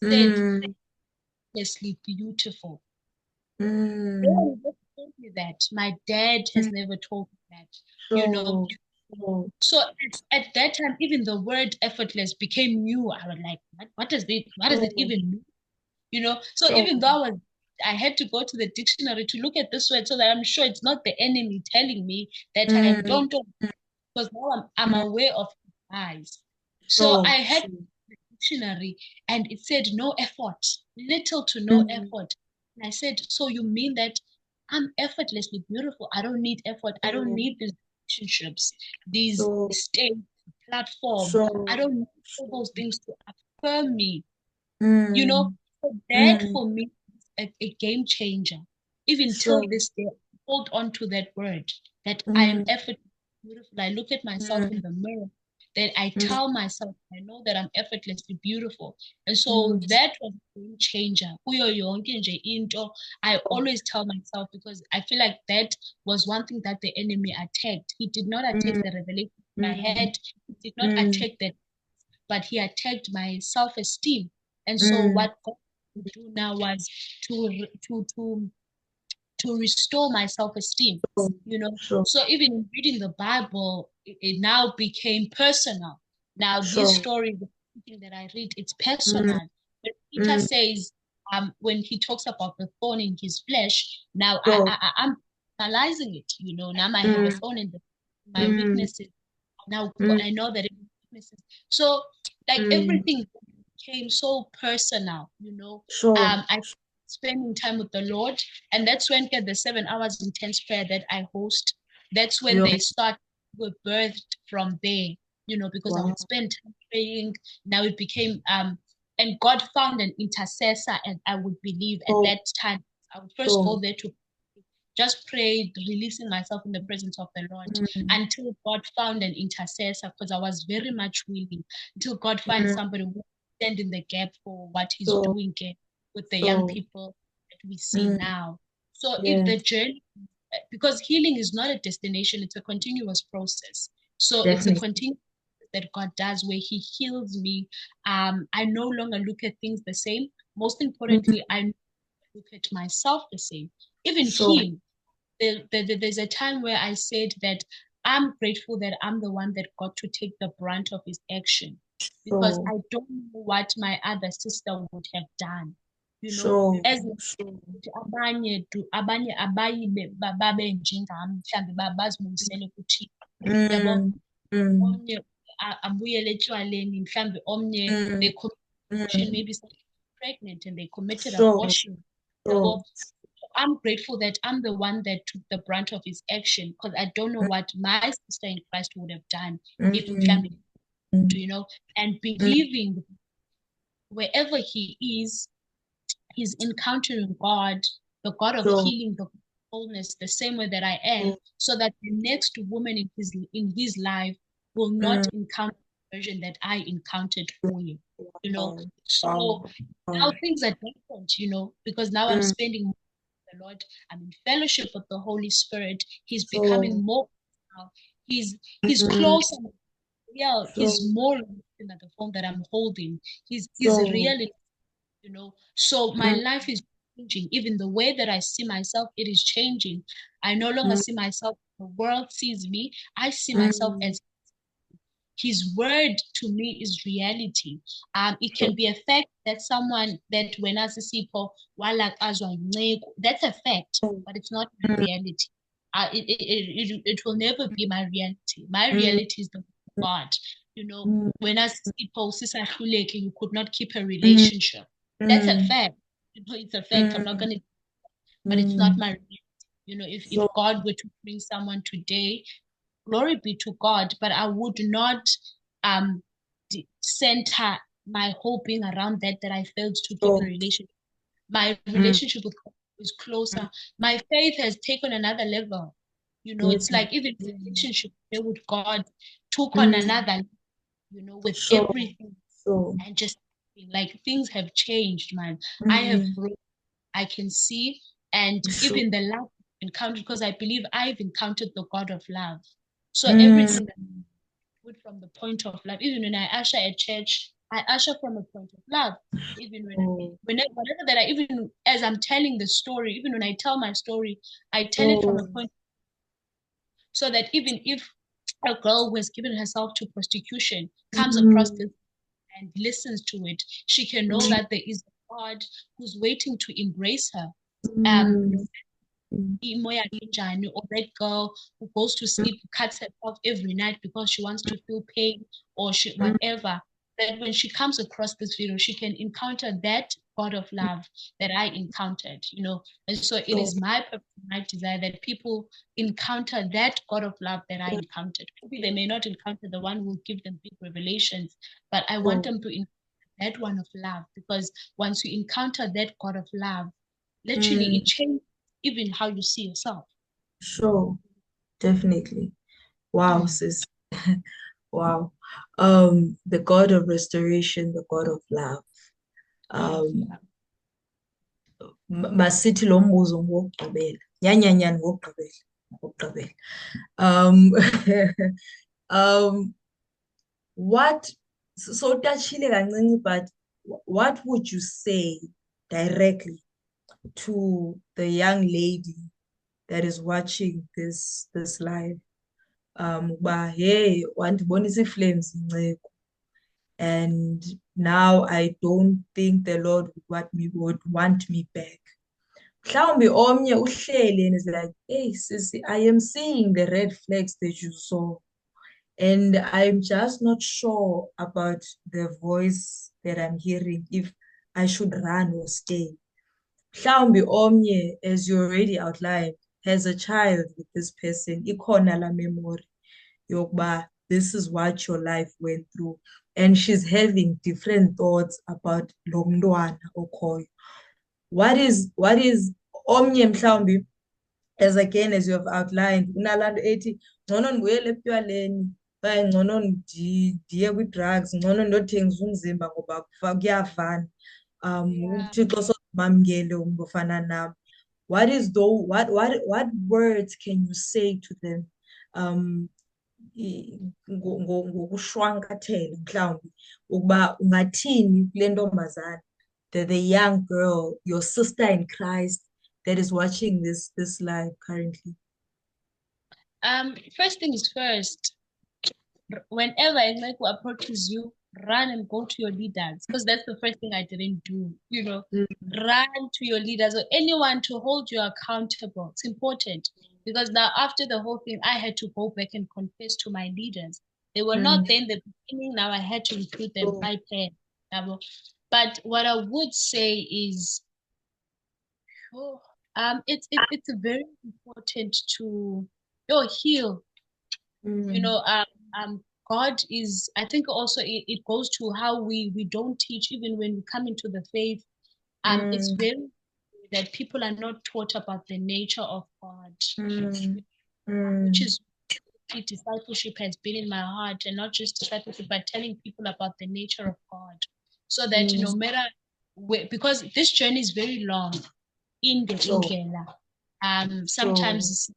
said, "Endlessly beautiful." No one ever told me that. My dad has never told me that, you know. So at that time, even the word effortless became new. I was like, what does it even mean? So even though I had to go to the dictionary to look at this word so that I'm sure it's not the enemy telling me that I don't know, because now I'm aware of eyes. So I had the dictionary and it said no effort, little to no effort. And I said, so you mean that I'm effortlessly beautiful? I don't need effort. I don't need these relationships, these states, platform. I don't need all those things to affirm me. So that for me is a game changer. Even till this day, I hold on to that word that I am effortlessly beautiful. I look at myself in the mirror, that I tell myself, I know that I'm effortlessly beautiful. And so that was a game changer. Kuyo yonke nje into, I always tell myself, because I feel like that was one thing that the enemy attacked. He did not attack the revelation I had. He did not attack that, but he attacked my self-esteem. And so what God would do now was to restore my self-esteem. So even in reading the Bible, it now became personal. Now this story, the thing that I read, it's personal. When Peter says, when he talks about the thorn in his flesh, now I'm analyzing it. Now I have a thorn in my weaknesses. Now I know that it weaknesses. So like everything became so personal. I spending time with the Lord, and that's when get the 7 hours intense prayer that I host. That's when they were birthed from there. Because I would spend time praying. Now it became and God found an intercessor, and I would believe at that time I would first go there to just pray, releasing myself in the presence of the Lord until God found an intercessor, because I was very much willing, until God finds somebody who will stand in the gap for what he's doing with the young people that we see now. So if the journey, because healing is not a destination, it's a continuous process. So it's a continuous that God does where he heals me. I no longer look at things the same. Most importantly, I look at myself the same. Even him, there's a time where I said that I'm grateful that I'm the one that got to take the brunt of his action, because I don't know what my other sister would have done. As abanye abayi babe njengami mhlambe bazimisele ukuthi yabo omnye abuyele etshwaleni mhlambe omnye they committed maybe pregnant and they committed abortion. I'm grateful that I'm the one that took the brunt of his action, because I don't know what my sister in Christ would have done if family, and believing wherever he is, he's encountering God, the God of healing, the wholeness, the same way that I am, so that the next woman in his life will not encounter the version that I encountered for him. So now things are different, because now I'm spending the Lord. I'm in fellowship with the Holy Spirit. He's becoming more now. He's closer. Yeah, he's more in the phone that I'm holding. He's really, So my life is changing. Even the way that I see myself, it is changing. I no longer see myself. The world sees me. I see myself as his word to me is reality. It can be a fact that someone that when I see people, that's a fact, but it's not my reality. It will never be my reality. My reality is the God. when us people you could not keep a Mm, relationship. That's a mm, fact. It's a fact. I'm not mm, gonna, but it's not mm. my reality. If So, God were to bring someone today, glory be to God, but I would not um center my whole being around that I failed to keep a so, relationship. My mm, relationship with God is closer. My faith has taken another level. It's mm, like even the relationship with God took on mm. another, with So, everything, so, and just like things have changed, man. I have mm, grown. I can see, and so, even the love encountered, because I believe I've encountered the God of love. So mm, everything that I put from the point of love, even when I usher at church, I usher from a point of love. Even oh, whenever that even as I'm telling the story, even when I tell my story, I tell it from a oh, point, so that even if a girl who has given herself to prostitution comes across mm, this and listens to it, she can know mm, that there is a God who's waiting to embrace her. No, mm, mm, Moya Kinjani, or that girl who goes to mm, sleep, cuts herself every night because she wants to feel pain, or she mm. whatever. That when she comes across this video, she can encounter that God of love that I encountered. And so it So, is my purpose, my desire that people encounter that God of love that I encountered. Maybe they may not encounter the one who will give them big revelations, but I want so, them to encounter that one of love, because once you encounter that God of love, literally mm, it changes even how you see yourself. sure, definitely. Wow, Mm. sis. Wow. The God of restoration, the God of love. God of Um, love. masithi lo mbuzo ngokugqibela. Nyanyanyani ngokugqibela. Ngokugqibela. Um, um, what, so touchile kancinci, but what would you say directly to the young lady that is watching this live? Uba hey, wandibonisa ii-flames Nceko, and now I don't think the Lord would want me back. Mhlawumbi omnye uhleli and is like, hey, sissy, I am seeing the red flags that you saw. And I'm just not sure about the voice that I'm hearing, if I should run or stay. Mhlawumbi omnye, as you already outlined, has a child with this person. Ikhona la memory yokuba this is what your life went through. And she's having different thoughts about lo mntwana okhoyo. What is omnye mhlawumbi, as again as you have outlined, unalaa nto ethi ngcono ndibuyele etywaleni okanye ngcono ndiye kwi-drugs, ngcono ndiyothengisa umzimba ngoba kuyavana. Yeah. uThixo sozimamkele umntu ofana nam. What words can you say to them, um ngokushwankathela mhlawumbi, ukuba ungathini kule ntombazana, the young girl, your sister in Christ, that is watching this live currently? First things first, whenever Eneko approaches you, run and go to your leaders, because that's the first thing I didn't do. Mm, Run to your leaders or anyone to hold you accountable. It's important, because now after the whole thing, I had to go back and confess to my leaders. They were not mm, there in the beginning. Now I had to include them so, by pen. But what I would say is, oh, it's very important to heal. you mm, know um, God is, I think also it goes to how we don't teach even when we come into the faith. It's mm, very that people are not taught about the nature of God, mm, which mm, is discipleship has been in my heart, and not just discipleship but telling people about the nature of God, so that no mm, matter where, because this journey is very long in the so, indlela. so, Sometimes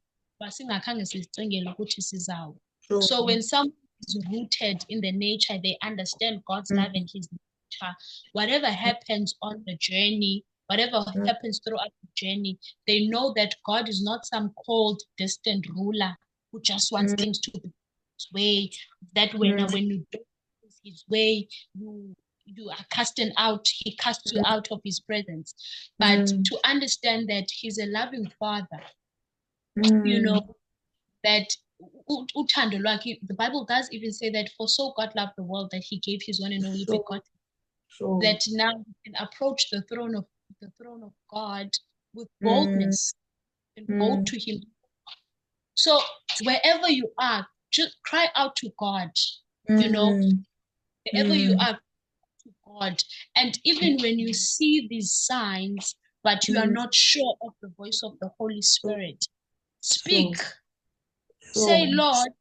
singakhange sizicingele ukuthi sizawo. so, So when someone is rooted in the nature, they understand God's love mm, and his nature. Whatever happens on the journey, whatever mm, happens throughout the journey, they know that God is not some cold, distant ruler who just wants mm, things to be his way. That mm, when you do things his way, you are casting out, he casts you out of his presence. But mm, to understand that he's a loving father, you mm, know, that uthando lwakhe. The Bible does even say that for so God loved the world that he gave his one and only Sure. begotten, Sure. that now we can approach the throne of God with Mm. boldness and go to him. So wherever you are, just cry out to God, you know, wherever you are, to God. And even when you see these signs, but you are not sure of the voice of the Holy Spirit, speak. Say, Lord,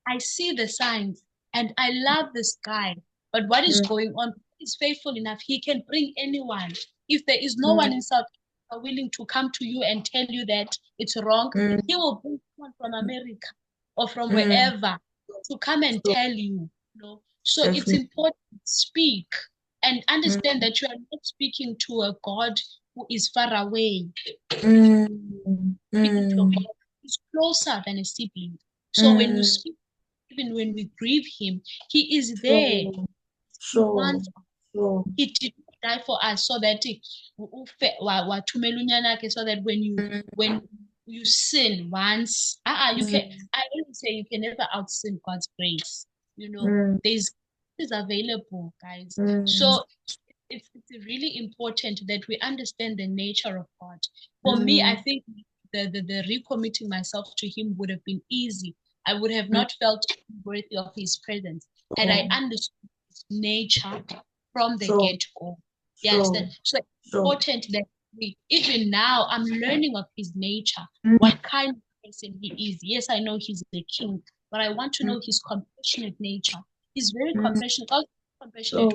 I see the signs and I love this guy, but what is going on? He's faithful enough. He can bring anyone. If there is no one in South Africa willing to come to you and tell you that it's wrong, he will bring someone from America or from wherever to come and tell you. So it's important to speak and understand that you are not speaking to a God who is far away. Speaking to a God who is closer than a sibling. So when you speak, even when we grieve him, he is there. He wants us. He did not die for us so that so that when you sin once, you can. I always say you can never out sin God's grace. There's is available, guys. So it's really important that we understand the nature of God. For me, I think the recommitting myself to him would have been easy. I would have not felt worthy of his presence. And I understood his nature from the get-go. You understand? So it's important that even now, I'm learning of his nature, what kind of person he is. Yes, I know he's the king, but I want to know his compassionate nature. He's very compassionate. Also compassionate.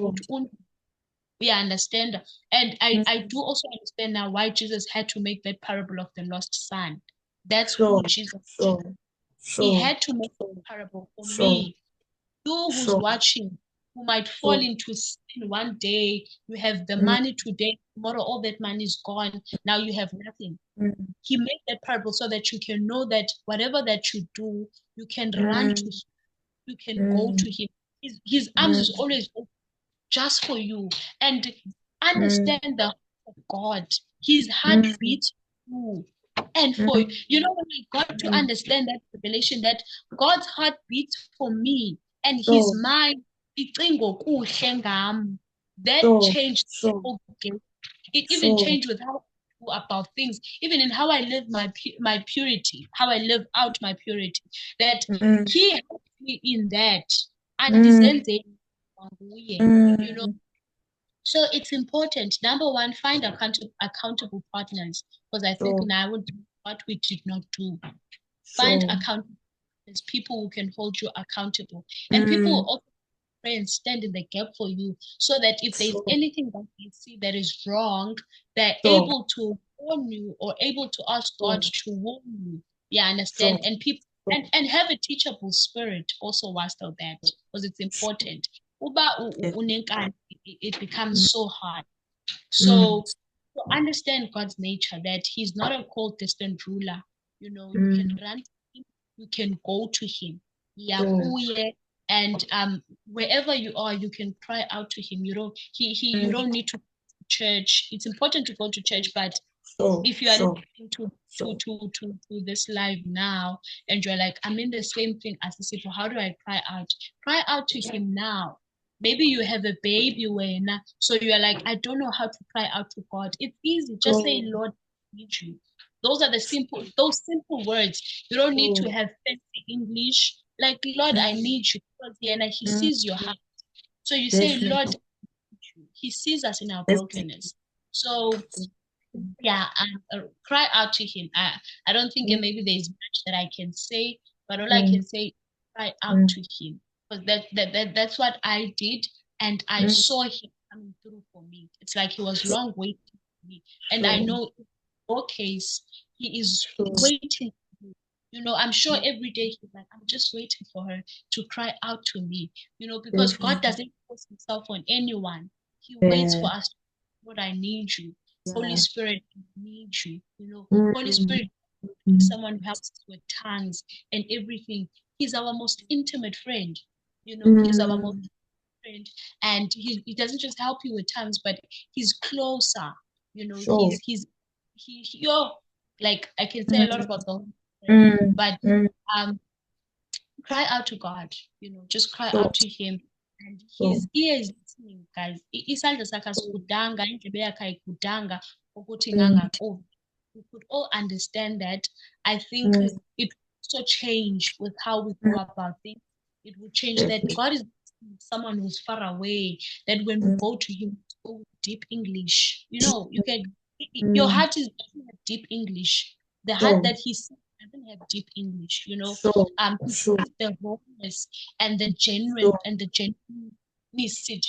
We understand. And I do also understand now why Jesus had to make that parable of the lost son. That's who Jesus is. He had to make a parable for me. You who's watching, who might fall into sin one day, you have the money today, tomorrow all that money is gone, now you have nothing. He made that parable so that you can know that whatever that you do, you can run to him, you can go to him. His arms is always open just for you. And understand the heart of God. His heart beats you. And for you know, when I got to understand that revelation, that God's heart beats for me and his mind, that changed the whole game. It even changed with how I do about things, even in how I live my purity, how I live out my purity. That he helped me in that. And you know, so it's important. Number one, find accountable partners, because I think now what we did not do. Find accountable partners, people who can hold you accountable, and people who also pray and stand in the gap for you, so that if there's anything that you see that is wrong, they're able to warn you or able to ask God to warn you. Yeah, understand? And people and have a teachable spirit also whilst out that, because it's important. It becomes so hard. So to understand God's nature, that he's not a cold, distant ruler. You can run to him, you can go to him. And wherever you are, you can cry out to him. You don't need to go to church. It's important to go to church, but if you are listening to this live now and you're like, I'm in the same thing as the people, how do I cry out? Cry out to him now. Maybe you have a baby when, so you're like, I don't know how to cry out to God. It's easy. Just say, Lord, I need you. Those simple words. You don't need to have fancy English. Like, Lord, I need you. Because he sees your heart. So you say, Lord, he sees us in our brokenness. So yeah, cry out to him. I don't think maybe there's much that I can say, but all I can say, cry out to him, because that's what I did, and I saw him coming through for me. It's like he was long waiting for me, and I know in your case he is waiting for you. I'm sure every day he's like, I'm just waiting for her to cry out to me. Because God doesn't force himself on anyone. He waits for us. Lord, I need you. Holy Spirit, I need you. Holy Spirit is someone who helps us with tongues and everything. He's our most intimate friend. He's our most friend, and he doesn't just help you with tongues, but he's closer. Like I can say a lot about the Holy Spirit, but cry out to God, just cry Sure. out to him. And Sure. his ear is listening, guys. Isandla sakhe asigudanga, indlebe yakhe ayigudanga ukuthi ngangakuva. We could all understand that. I think it also change with how we go about things. It would change that God is someone who's far away, that when we go to him, we go with deep English. You can, your heart is doesn't have deep English. The heart that he sees doesn't have deep English, Sure. He Sure. sees the wholeness and the genuineness,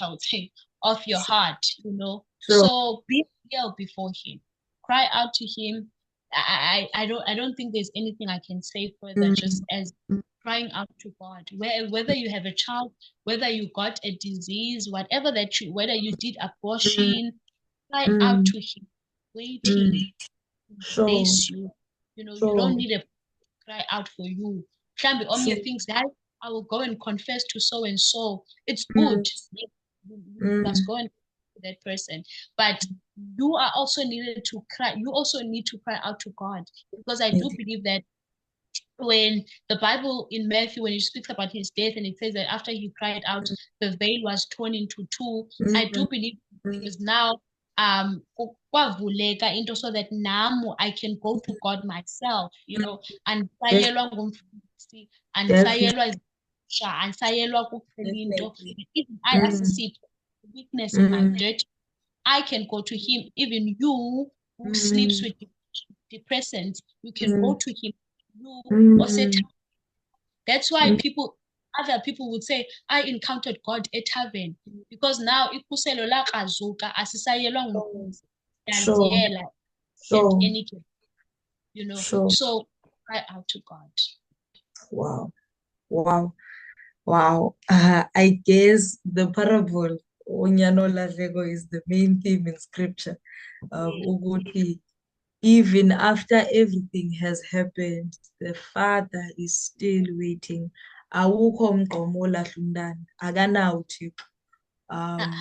I would say, of your heart, Sure. So be real before him. Cry out to him. I don't think there's anything I can say further, just as crying out to God. Whether you have a child, whether you got a disease, whether you did abortion, cry out to him, waiting to Sure. bless you. You Sure. don't need a cry out for you. Can be Sure. things that I will go and confess to so and so. It's good. You must go and to that person. But you are also needed to cry. You also need to cry out to God, because I do believe that when the Bible in Matthew, when it speaks about his death and it says that after he cried out, the veil was torn into two. I do believe because now kwavuleka into so that now I can go to God myself, and sayelwa ngumfundisi, and sayelwa izisha, and sayelwa kuphela into. Even I as a seed, weakness in my dirt, I can go to him. Even you who sleeps with depressants, you can go to him. You or say, that's why other people would say, I encountered God at heaven, because now ikhuselo lakazuka asisayelwa nguNkulunkulu, siyaziyela and anything, so cry out to God. Wow. Wow. Wow. I guess the parable Unyano Lahleko is the main theme in scripture. Ukuthi even after everything has happened, the father is still waiting. Awukho umgqomo olahla umntana, akanawo uThixo.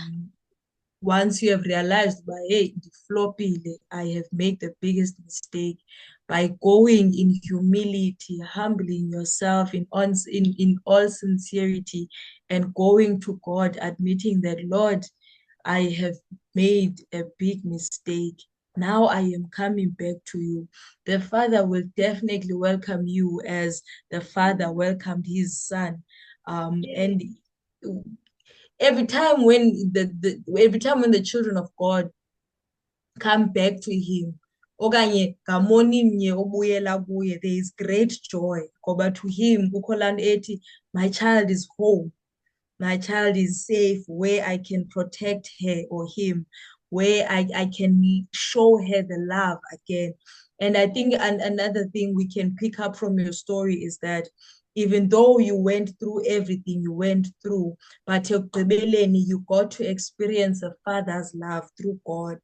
Once you have realized by hey, ndiflopile, I have made the biggest mistake, by going in humility, humbling yourself in all sincerity, and going to God, admitting that, Lord, I have made a big mistake. Now I am coming back to you. The Father will definitely welcome you as the Father welcomed his son. And every time when the children of God come back to him, okanye ngamoninye obuyela kuye, there is great joy. Ngoba to him kukho laa nto ethi, my child is home. My child is safe, where I can protect her or him, where I can show her the love again. And I think another thing we can pick up from your story is that even though you went through everything you went through, but you got to experience a father's love through God.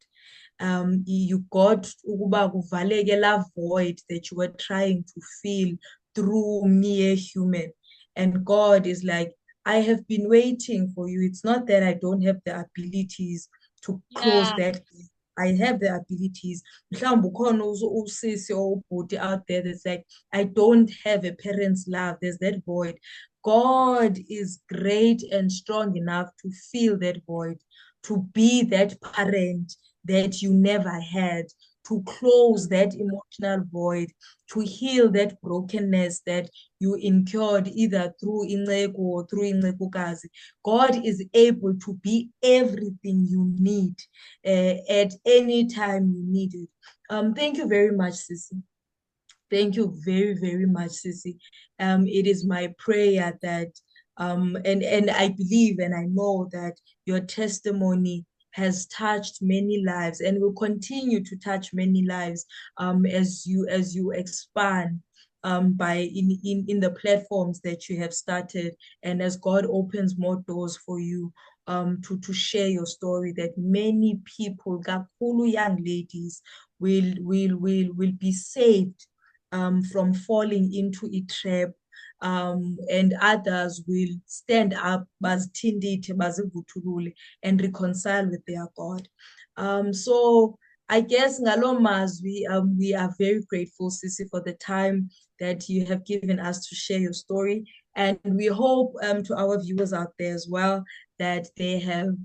You got ukuba kuvaleke laa void that you were trying to fill through mere human. And God is like, I have been waiting for you. It's not that I don't have the abilities to close that. I have the abilities. Mhlawumbe ukhona usisi or ubhuti out there that's like, I don't have a parent's love. There's that void. God is great and strong enough to fill that void, to be that parent that you never had, to close that emotional void, to heal that brokenness that you incurred either through Inceku or through Incekukazi. God is able to be everything you need at any time you need it. Thank you very much, Sissy. Thank you very, very much, Sissy. It is my prayer that, and I believe and I know that your testimony has touched many lives and will continue to touch many lives as you expand by in the platforms that you have started, and as God opens more doors for you to share your story, that many people, kakhulu young ladies, will be saved from falling into a trap, and others will stand up bazithindithe, bazivuthulule, and reconcile with their God. So I guess ngalo mazwi, we are very grateful, Sissy, for the time that you have given us to share your story. And we hope to our viewers out there as well that they have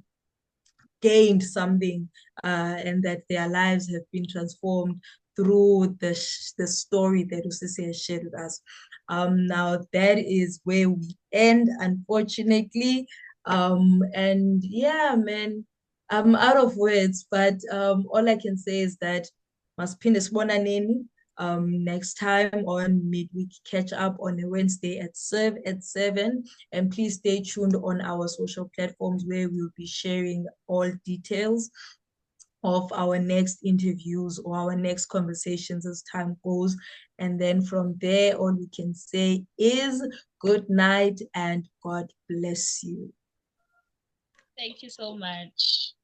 gained something and that their lives have been transformed through the story that Usisi has shared with us. Now that is where we end, unfortunately. And yeah, man, I'm out of words, but all I can say is that masiphinde sibonaneni next time on midweek catch up on a Wednesday at 7. And please stay tuned on our social platforms where we'll be sharing all details of our next interviews or our next conversations as time goes. And then from there, all we can say is good night and God bless you. Thank you so much.